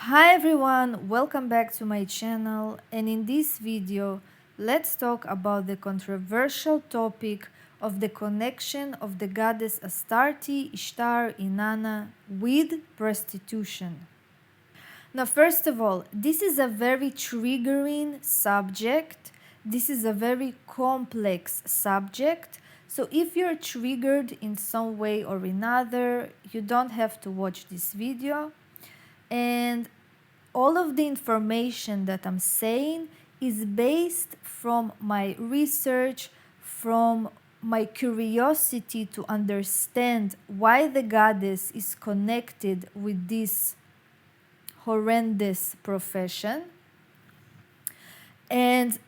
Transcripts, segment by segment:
Hi everyone, welcome back to my channel, and in this video let's talk about the controversial topic of the connection of the goddess Astarte, Ishtar, Inanna with prostitution. Now first of all, this is a very triggering subject. This is a very complex subject. So if you're triggered in some way or another, you don't have to watch this video. And all of the information that I'm saying is based from my research, from my curiosity to understand why the goddess is connected with this horrendous profession. And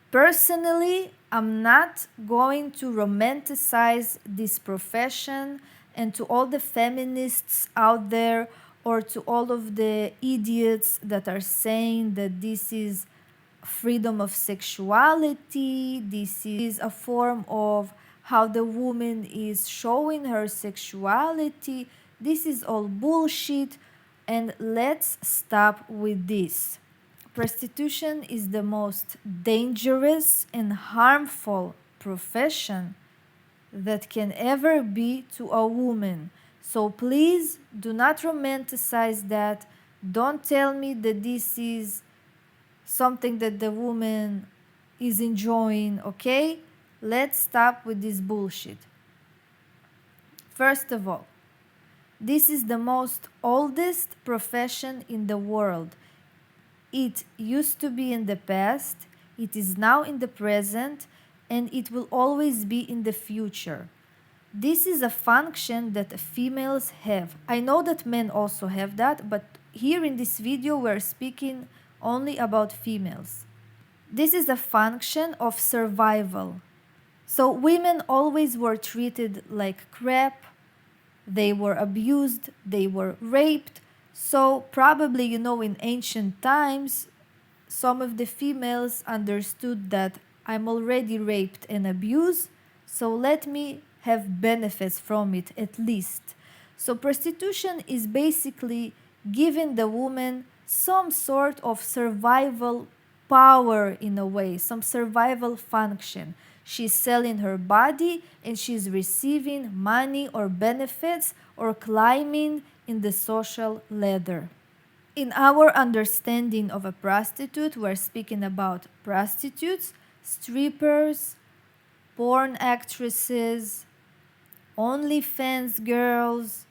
personally, I'm not going to romanticize this profession, and to all the feminists out there or to all of the idiots that are saying that this is freedom of sexuality, this is a form of how the woman is showing her sexuality. This is all bullshit, and let's stop with this. Prostitution is the most dangerous and harmful profession that can ever be to a woman. So please do not romanticize that. Don't tell me that this is something that the woman is enjoying, okay? Let's stop with this bullshit. First of all, this is the most oldest profession in the world. It used to be in the past, it is now in the present, and it will always be in the future. This is a function that females have. I know that men also have that, but here in this video we're speaking only about females. This is a function of survival. So women always were treated like crap, they were abused, they were raped. So probably, in ancient times, some of the females understood that I'm already raped and abused, so let me have benefits from it at least. So prostitution is basically giving the woman some sort of survival power in a way, some survival function. She's selling her body and she's receiving money or benefits or climbing in the social ladder. In our understanding of a prostitute, we're speaking about prostitutes, strippers, porn actresses, OnlyFans girls,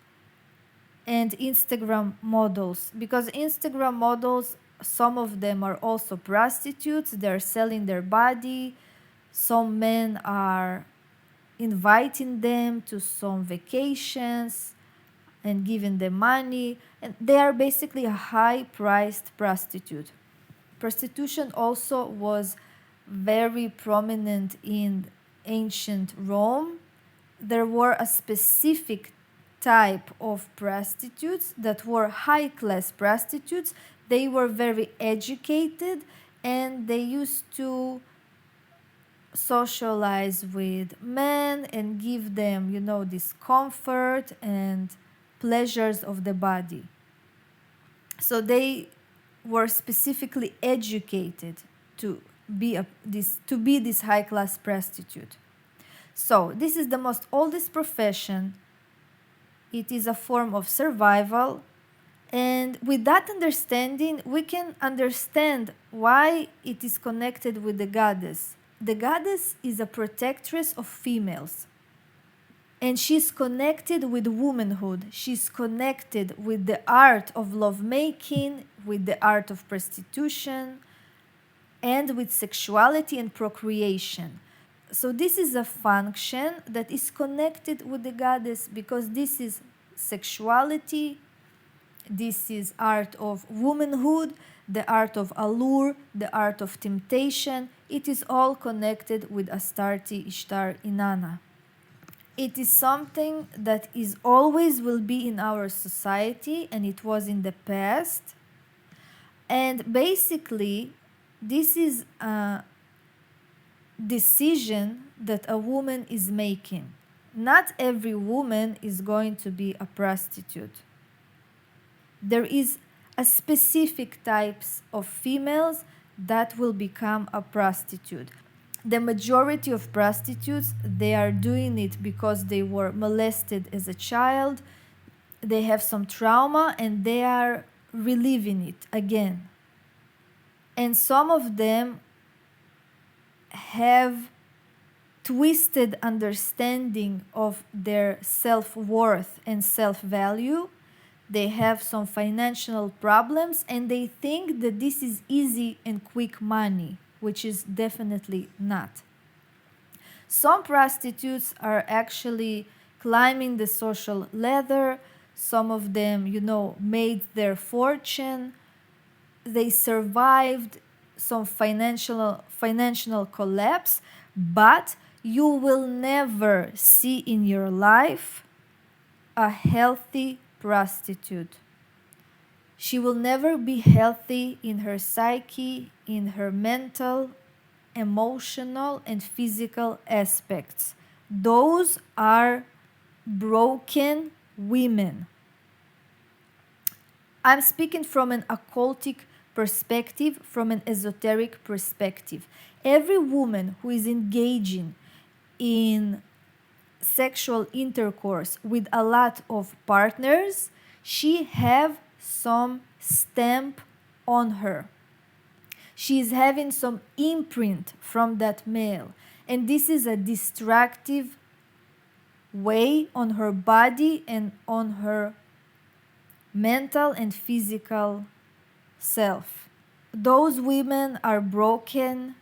and Instagram models. Because Instagram models, some of them are also prostitutes, they're selling their body. Some men are inviting them to some vacations and giving them money, and they are basically a high-priced prostitute. Prostitution also was very prominent in ancient Rome. There were a specific type of prostitutes that were high-class prostitutes. They were very educated and they used to socialize with men and give them, this comfort and pleasures of the body. So they were specifically educated to be this high-class prostitute. So this is the most oldest profession. It is a form of survival. And with that understanding, we can understand why it is connected with the goddess. The goddess is a protectress of females. And she's connected with womanhood. She's connected with the art of lovemaking, with the art of prostitution, and with sexuality and procreation. So this is a function that is connected with the goddess because this is sexuality, this is art of womanhood, the art of allure, the art of temptation. It is all connected with Astarte, Ishtar, Inanna. It is something that is always will be in our society, and it was in the past. And basically, this is a decision that a woman is making. Not every woman is going to be a prostitute. There is a specific types of females that will become a prostitute. The majority of prostitutes, they are doing it because they were molested as a child, they have some trauma, and they are reliving it again. And some of them have twisted understanding of their self-worth and self-value. They have some financial problems and they think that this is easy and quick money, which is definitely not. Some prostitutes are actually climbing the social ladder. Some of them, made their fortune. They survived some financial collapse, but you will never see in your life a healthy prostitute. She will never be healthy in her psyche, in her mental, emotional, and physical aspects. Those are broken women. I'm speaking from an occultic perspective, from an esoteric perspective. Every woman who is engaging in sexual intercourse with a lot of partners, she have some stamp on her. She is having some imprint from that male. And this is a destructive way on her body and on her mental and physical self. Those women are broken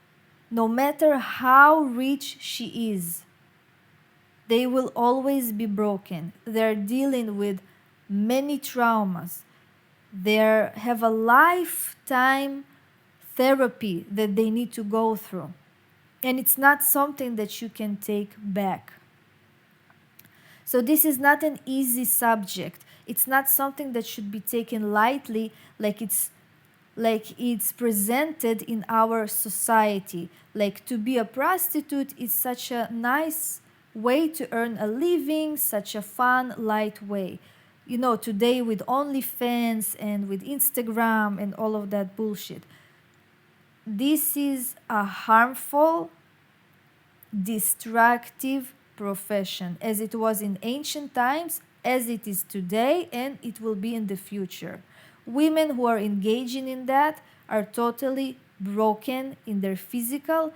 no matter how rich she is. They will always be broken. They're dealing with many traumas. They have a lifetime therapy that they need to go through. And it's not something that you can take back. So this is not an easy subject. It's not something that should be taken lightly, like it's presented in our society. Like, to be a prostitute is such a nice way to earn a living, such a fun, light way. Today with OnlyFans and with Instagram and all of that bullshit. This is a harmful, destructive profession, as it was in ancient times, as it is today, and it will be in the future. Women who are engaging in that are totally broken in their physical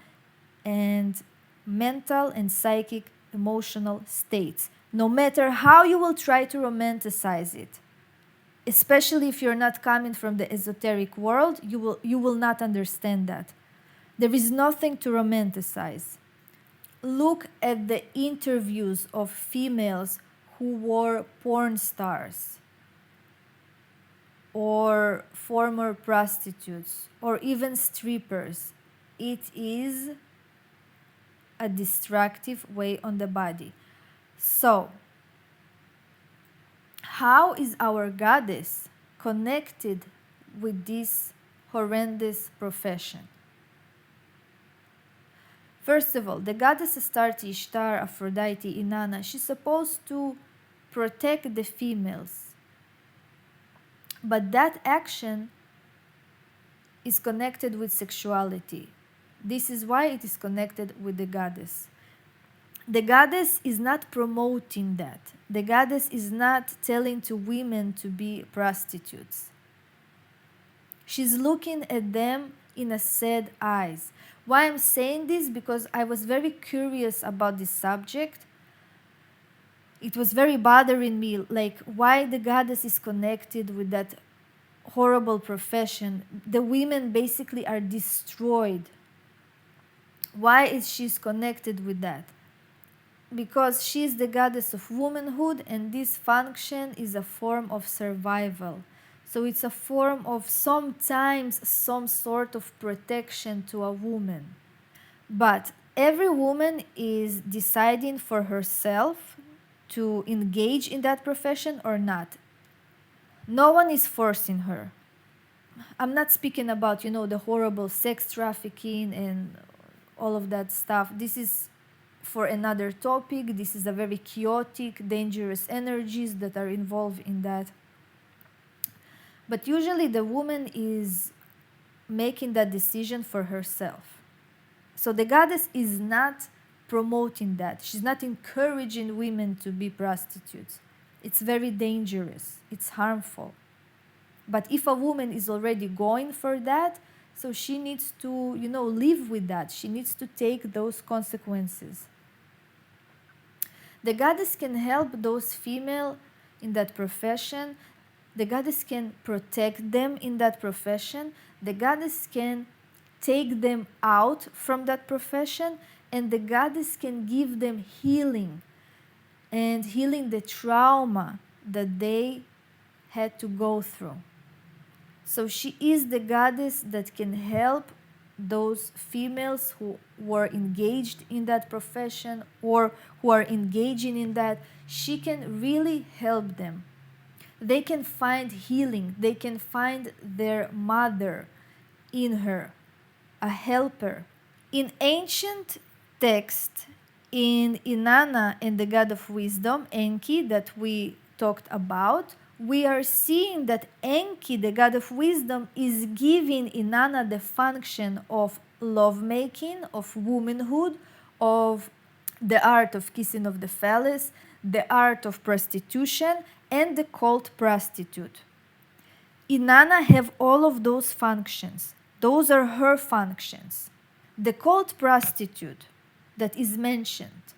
and mental and psychic emotional states, no matter how you will try to romanticize it. Especially if you're not coming from the esoteric world, you will not understand that. There is nothing to romanticize. Look at the interviews of females who were porn stars or former prostitutes or even strippers. It is a destructive way on the body. So, how is our goddess connected with this horrendous profession? First of all, the goddess Astarte, Ishtar, Aphrodite, Inanna, she's supposed to protect the females. But that action is connected with sexuality. This is why it is connected with the goddess. The goddess is not promoting that. The goddess is not telling to women to be prostitutes. She's looking at them in a sad eyes. Why I'm saying this? Because I was very curious about this subject. It was very bothering me, like why the goddess is connected with that horrible profession. The women basically are destroyed. Why is she connected with that? Because she is the goddess of womanhood, and this function is a form of survival. So it's a form of sometimes some sort of protection to a woman. But every woman is deciding for herself to engage in that profession or not. No one is forcing her. I'm not speaking about, the horrible sex trafficking and all of that stuff. This is for another topic. This is a very chaotic, dangerous energies that are involved in that. But usually the woman is making that decision for herself. So the goddess is not promoting that. She's not encouraging women to be prostitutes. It's very dangerous. It's harmful. But if a woman is already going for that, so she needs to, live with that. She needs to take those consequences. The goddess can help those female in that profession. The goddess can protect them in that profession. The goddess can take them out from that profession, and the goddess can give them healing and healing the trauma that they had to go through. So she is the goddess that can help those females who were engaged in that profession or who are engaging in that. She can really help them. They can find healing. They can find their mother in her, a helper. In ancient text, in Inanna and the God of Wisdom, Enki, that we talked about, we are seeing that Enki, the God of Wisdom, is giving Inanna the function of lovemaking, of womanhood, of the art of kissing of the phallus, the art of prostitution, and the cult prostitute. Inanna have all of those functions. Those are her functions. The cult prostitute that is mentioned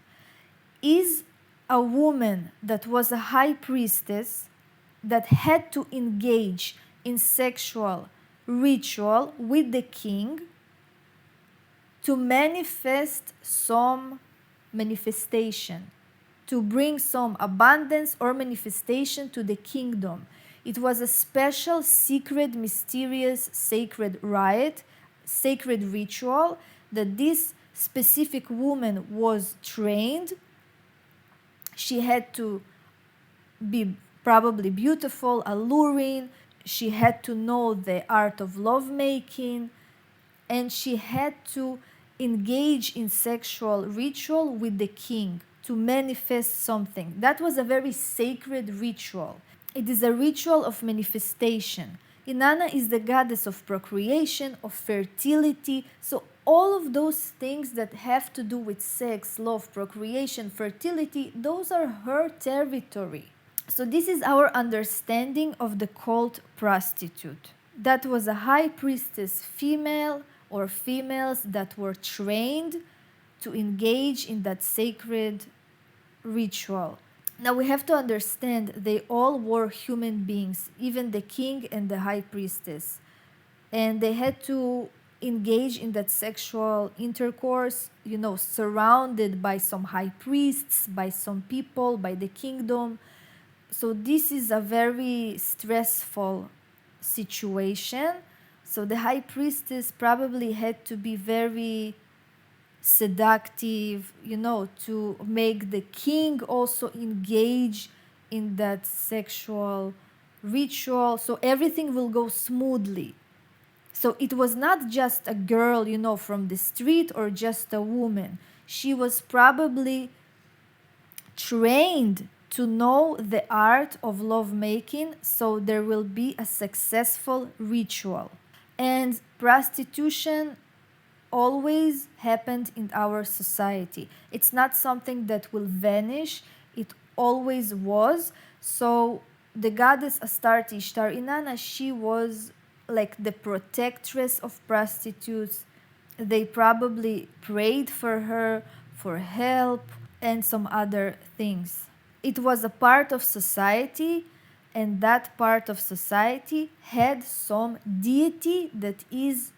is a woman that was a high priestess that had to engage in sexual ritual with the king to manifest some manifestation, to bring some abundance or manifestation to the kingdom. It was a special, secret, mysterious, sacred rite, sacred ritual that this specific woman was trained. She had to be probably beautiful, alluring. She had to know the art of lovemaking, and she had to engage in sexual ritual with the king to manifest something. That was a very sacred ritual. It is a ritual of manifestation. Inanna is the goddess of procreation, of fertility. So all of those things that have to do with sex, love, procreation, fertility, those are her territory. So this is our understanding of the cult prostitute. That was a high priestess female or females that were trained to engage in that sacred ritual. Now we have to understand they all were human beings, even the king and the high priestess. And they had to engage in that sexual intercourse, surrounded by some high priests, by some people, by the kingdom. So this is a very stressful situation. So the high priestess probably had to be very seductive, to make the king also engage in that sexual ritual. So everything will go smoothly. So it was not just a girl, from the street or just a woman. She was probably trained to know the art of lovemaking, so there will be a successful ritual. And prostitution always happened in our society. It's not something that will vanish. It always was. So the goddess Astarte, Ishtar, Inanna, she was like the protectress of prostitutes. They probably prayed for her for help and some other things. It was a part of society, and that part of society had some deity that is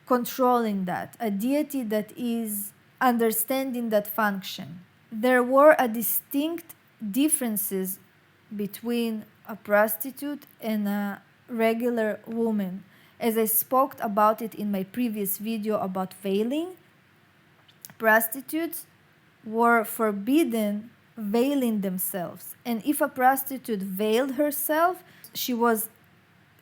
controlling that, a deity that is understanding that function. There were a distinct differences between a prostitute and a regular woman. As I spoke about it in my previous video about veiling, prostitutes were forbidden veiling themselves. And if a prostitute veiled herself, she was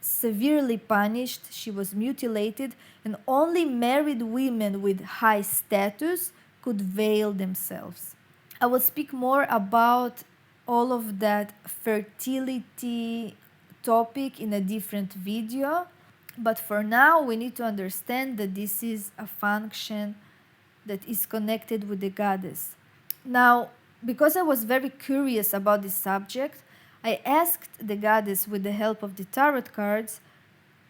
severely punished, she was mutilated, and only married women with high status could veil themselves. I will speak more about all of that fertility topic in a different video. But for now, we need to understand that this is a function that is connected with the goddess. Now, because I was very curious about this subject, I asked the goddess, with the help of the tarot cards,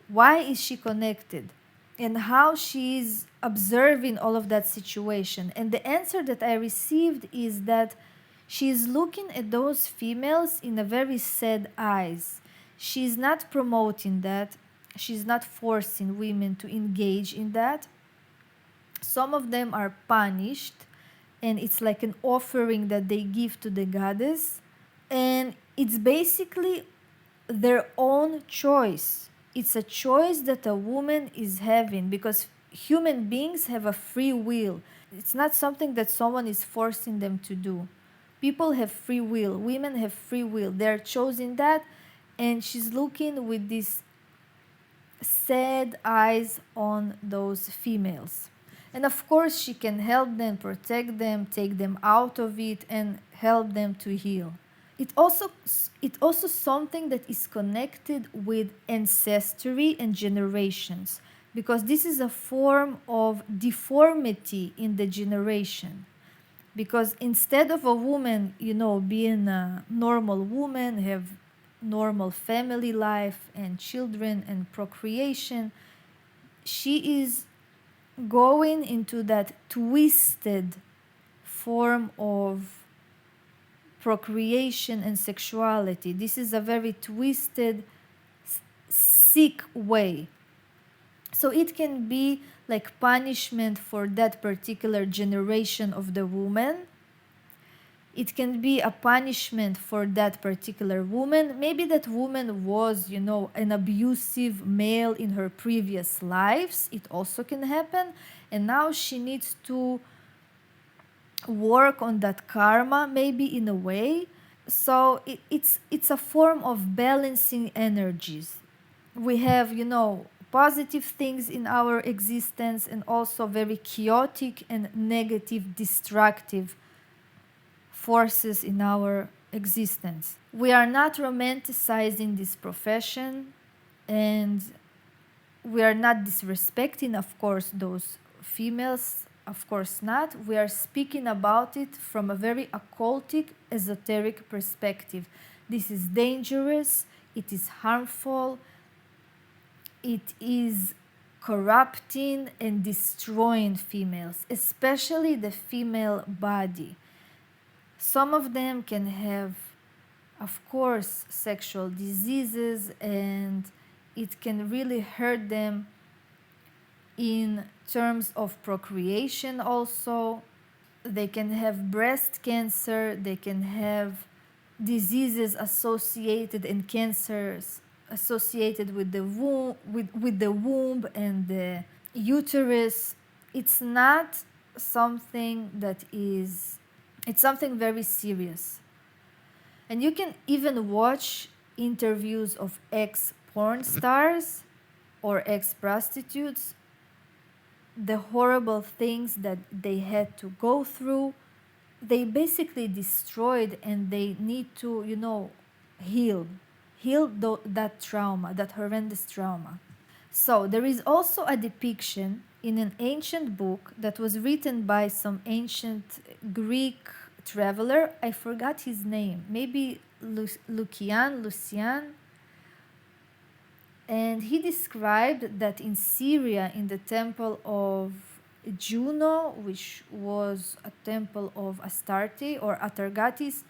why is she connected and how she is observing all of that situation. And the answer that I received is that she is looking at those females in a very sad eyes. She is not promoting that. She's not forcing women to engage in that. Some of them are punished, and it's like an offering that they give to the goddess. And it's basically their own choice. It's a choice that a woman is having, because human beings have a free will. It's not something that someone is forcing them to do. People have free will. Women have free will. They're choosing that, and she's looking with these sad eyes on those females. And of course, she can help them, protect them, take them out of it, and help them to heal. It's also something that is connected with ancestry and generations, because this is a form of deformity in the generation. Because instead of a woman, being a normal woman, have normal family life and children and procreation, she is going into that twisted form of procreation and sexuality. This is a very twisted, sick way. So it can be like punishment for that particular generation of the woman. It can be a punishment for that particular woman. Maybe that woman was, an abusive male in her previous lives. It also can happen. And now she needs to work on that karma, maybe in a way. So it's a form of balancing energies. We have, positive things in our existence, and also very chaotic and negative, destructive forces in our existence. We are not romanticizing this profession, and we are not disrespecting, of course, those females. Of course not. We are speaking about it from a very occultic, esoteric perspective. This is dangerous, it is harmful, it is corrupting and destroying females, especially the female body. Some of them can have, of course, sexual diseases, and it can really hurt them in terms of procreation also. They can have breast cancer, they can have diseases associated and cancers associated with the womb and the uterus. It's not something that is, it's something very serious. And you can even watch interviews of ex-porn stars or ex-prostitutes, the horrible things that they had to go through. They basically destroyed, and they need to, heal that trauma, that horrendous trauma. So there is also a depiction in an ancient book that was written by some ancient Greek traveler. I forgot his name, maybe Lucian. And he described that in Syria, in the temple of Juno, which was a temple of Astarte or Atargatis,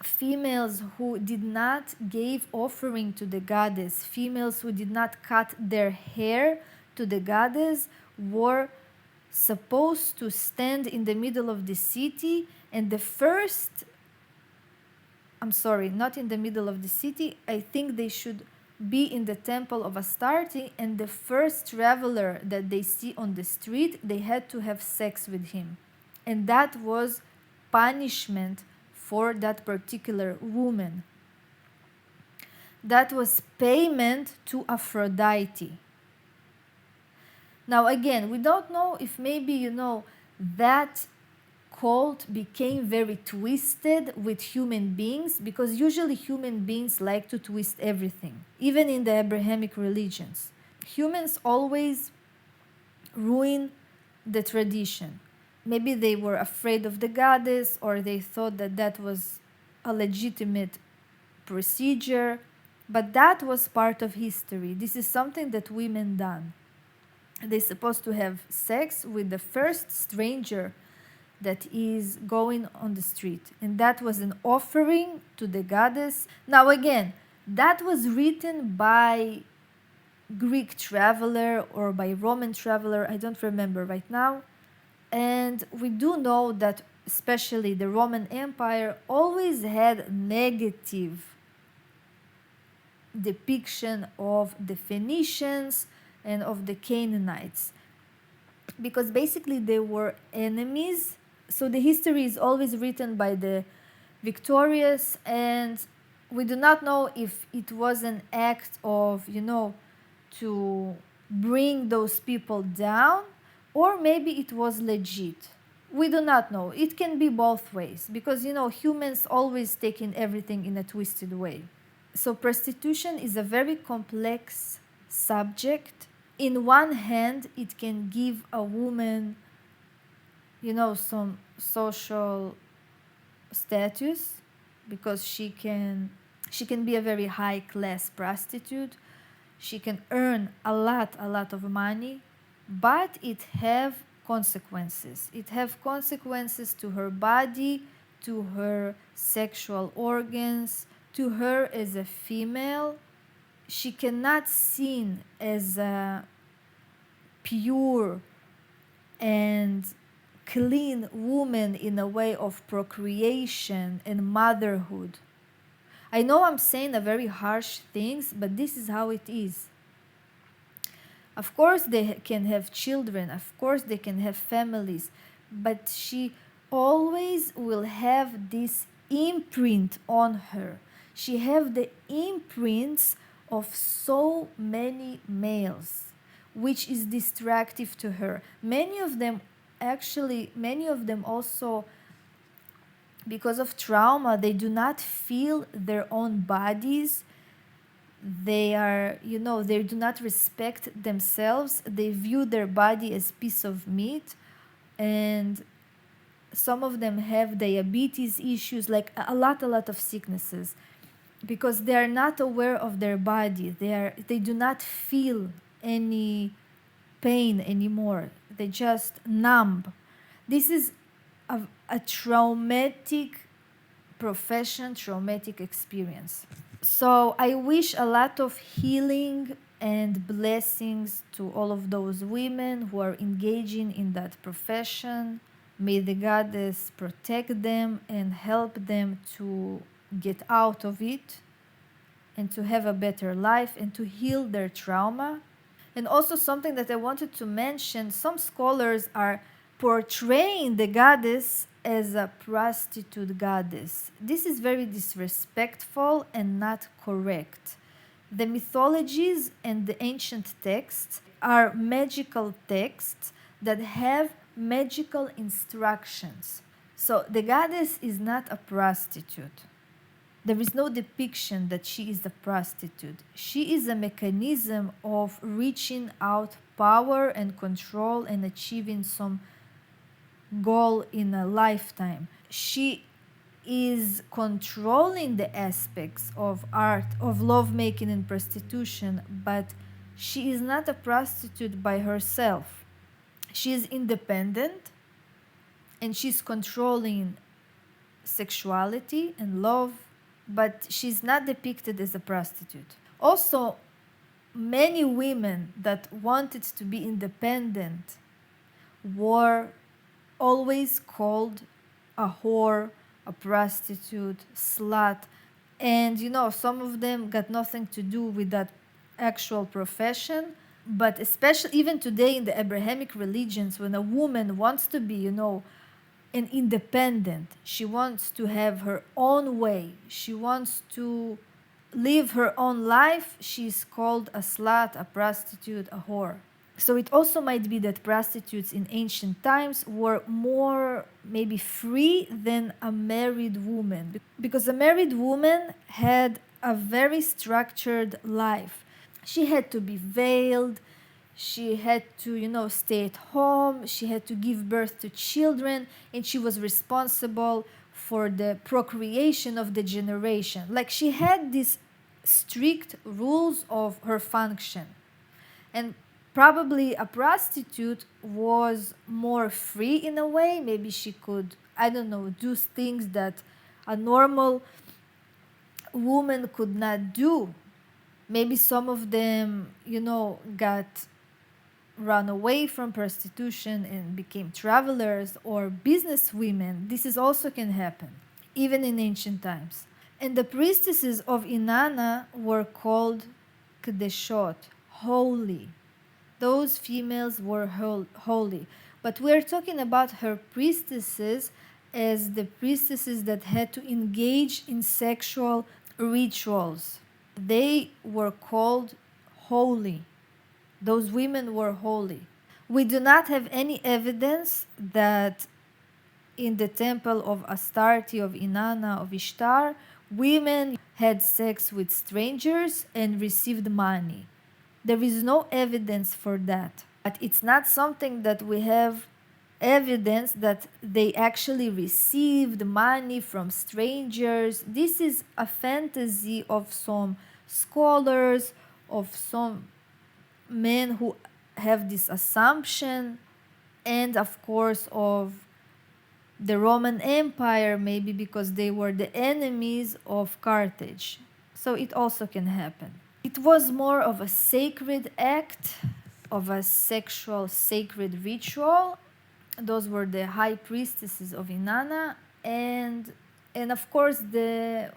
females who did not give offering to the goddess, females who did not cut their hair to the goddess, were supposed to stand in the middle of the city, and not in the middle of the city, I think they should be in the temple of Astarte, and the first traveler that they see on the street, they had to have sex with him. And that was punishment for that particular woman. That was payment to Aphrodite. Now again, we don't know if maybe, that occult became very twisted with human beings, because usually human beings like to twist everything, even in the Abrahamic religions. Humans always ruin the tradition. Maybe they were afraid of the goddess, or they thought that that was a legitimate procedure, but that was part of history. This is something that women done. They're supposed to have sex with the first stranger that is going on the street, and that was an offering to the goddess. Now again, that was written by Greek traveler or by Roman traveler, I don't remember right now. And we do know that especially the Roman Empire always had negative depiction of the Phoenicians and of the Canaanites, because basically they were enemies. So the history is always written by the victorious, and we do not know if it was an act of, to bring those people down, or maybe it was legit. We do not know. It can be both ways, because humans always take in everything in a twisted way. So prostitution is a very complex subject. In one hand, it can give a woman, some social status, because she can be a very high class prostitute. She can earn a lot of money, but it have consequences. It have consequences to her body, to her sexual organs, to her as a female. She cannot seen as a pure and clean woman in a way of procreation and motherhood. I know I'm saying a very harsh things, but this is how it is. Of course they can have children, of course they can have families, but she always will have this imprint on her. She have the imprints of so many males, which is distractive to her. Many of them also, because of trauma, they do not feel their own bodies. They they do not respect themselves. They view their body as piece of meat, and some of them have diabetes issues, like a lot of sicknesses, because they are not aware of their body. They do not feel any pain anymore. They just numb. This is a traumatic profession, traumatic experience. So I wish a lot of healing and blessings to all of those women who are engaging in that profession. May the goddess protect them and help them to get out of it and to have a better life and to heal their trauma. And also something that I wanted to mention, some scholars are portraying the goddess as a prostitute goddess. This is very disrespectful and not correct. The mythologies and the ancient texts are magical texts that have magical instructions. So the goddess is not a prostitute. There is no depiction that she is a prostitute. She is a mechanism of reaching out power and control and achieving some goal in a lifetime. She is controlling the aspects of art, of lovemaking and prostitution, but she is not a prostitute by herself. She is independent, and she's controlling sexuality and love, but she's not depicted as a prostitute. Also, many women that wanted to be independent were always called a whore, a prostitute, slut, and some of them got nothing to do with that actual profession. But especially even today in the Abrahamic religions, when a woman wants to be, an independent, she wants to have her own way, she wants to live her own life, she's called a slut, a prostitute, a whore. So it also might be that prostitutes in ancient times were more maybe free than a married woman, because a married woman had a very structured life. She had to be veiled, she had to, stay at home, she had to give birth to children, and she was responsible for the procreation of the generation. Like, she had these strict rules of her function. And probably a prostitute was more free in a way. Maybe she could, I don't know, do things that a normal woman could not do. Maybe some of them, got run away from prostitution and became travelers or business women. This is also can happen, even in ancient times. And the priestesses of Inanna were called Kdeshot, holy. Those females were holy. But we're talking about her priestesses as the priestesses that had to engage in sexual rituals. They were called holy. Those women were holy. We do not have any evidence that in the temple of Astarte, of Inanna, of Ishtar, women had sex with strangers and received money. There is no evidence for that. But it's not something that we have evidence that they actually received money from strangers. This is a fantasy of some scholars, of some men who have this assumption, and of course of the Roman Empire, maybe because they were the enemies of Carthage. So it also can happen. It was more of a sacred act, of a sexual sacred ritual. Those were the high priestesses of Inanna, and of course the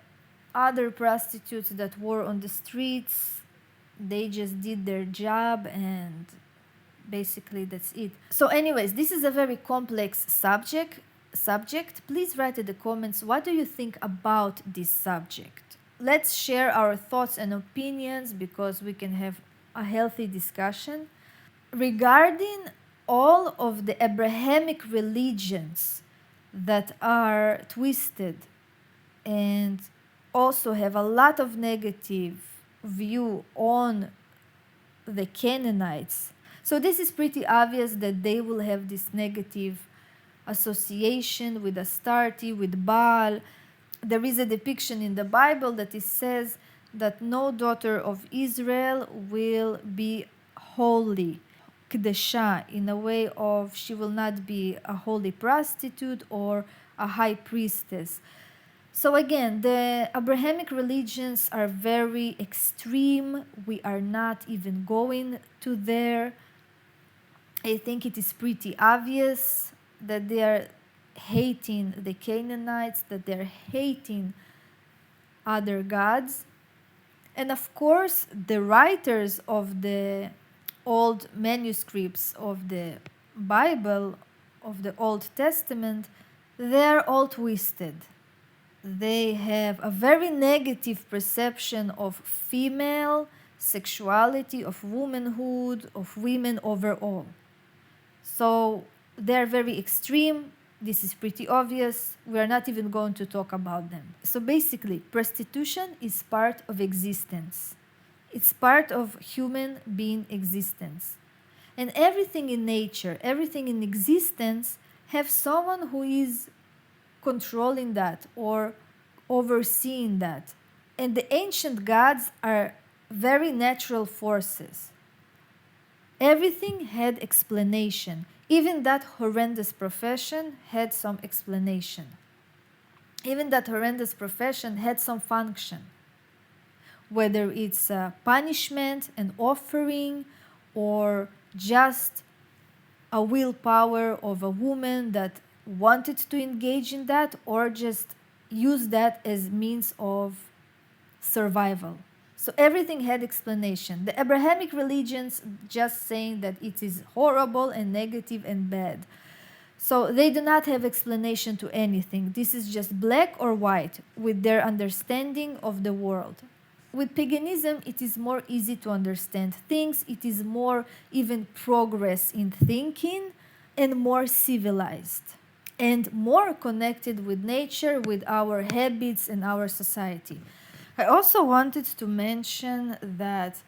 other prostitutes that were on the streets, they just did their job, and basically that's it. So anyways, this is a very complex subject. Please write in the comments, what do you think about this subject? Let's share our thoughts and opinions, because we can have a healthy discussion. Regarding all of the Abrahamic religions that are twisted and also have a lot of negative view on the Canaanites, so this is pretty obvious that they will have this negative association with Astarte, with Baal. There is a depiction in the Bible that it says that no daughter of Israel will be holy, Kdesha, in a way of she will not be a holy prostitute or a high priestess. So again, the Abrahamic religions are very extreme. We are not even going to there. I think it is pretty obvious that they are hating the Canaanites, that they're hating other gods. And of course, the writers of the old manuscripts of the Bible, of the Old Testament, they're all twisted. They have a very negative perception of female sexuality, of womanhood, of women overall. So they're very extreme. This is pretty obvious. We're not even going to talk about them. So basically, prostitution is part of existence. It's part of human being existence. And everything in nature, everything in existence, have someone who is controlling that or overseeing that. And the ancient gods are very natural forces. Everything had explanation. Even that horrendous profession had some explanation. Even that horrendous profession had some function. Whether it's a punishment, an offering, or just a willpower of a woman that wanted to engage in that, or just use that as means of survival. So everything had explanation. The Abrahamic religions just saying that it is horrible and negative and bad. So they do not have explanation to anything. This is just black or white with their understanding of the world. with paganism, it is more easy to understand things. It is more even progress in thinking and more civilized and more connected with nature, with our habits and our society. I also wanted to mention that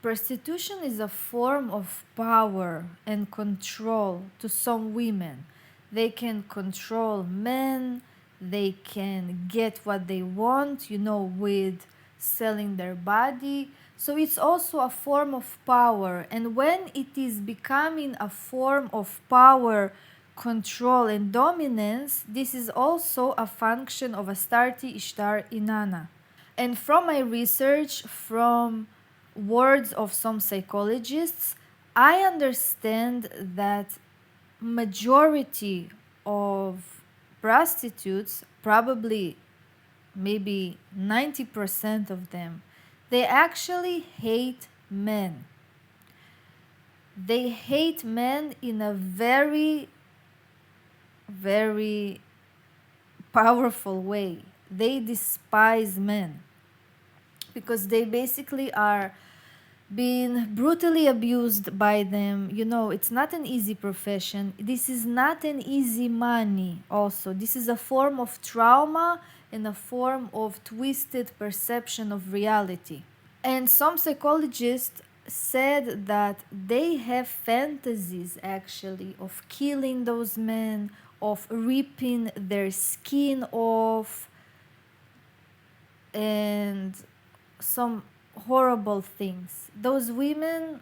prostitution is a form of power and control to some women. They can control men, they can get what they want, with selling their body. So it's also a form of power. And when it is becoming a form of power, control, and dominance, this is also a function of Astarte, Ishtar, Inanna. And from my research, from words of some psychologists, I understand that majority of prostitutes, probably maybe 90% of them, they actually hate men. They hate men in a very, very powerful way. They despise men because they basically are being brutally abused by them. It's not an easy profession. This is not an easy money also. This is a form of trauma and a form of twisted perception of reality. And some psychologists said that they have fantasies actually of killing those men, of ripping their skin off, and some horrible things. Those women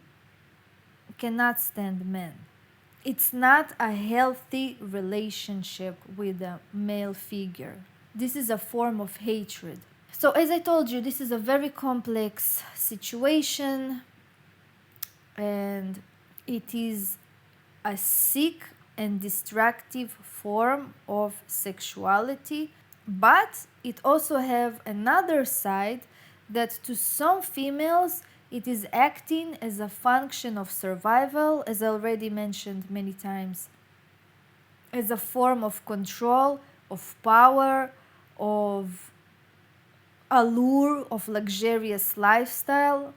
cannot stand men. It's not a healthy relationship with a male figure. This is a form of hatred. So, as I told you, this is a very complex situation, and it is a sick and destructive form of sexuality, but it also have another side that to some females it is acting as a function of survival, as I already mentioned many times, as a form of control, of power, of allure, of luxurious lifestyle,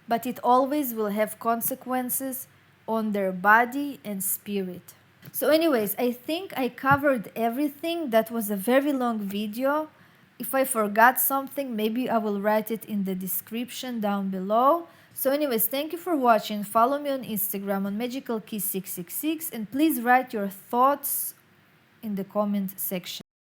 but it always will have consequences on their body and spirit. So anyways, I think I covered everything. That was a very long video. If I forgot something, maybe I will write it in the description down below. So anyways, thank you for watching. Follow me on Instagram on magicalkey666, and please write your thoughts in the comment section.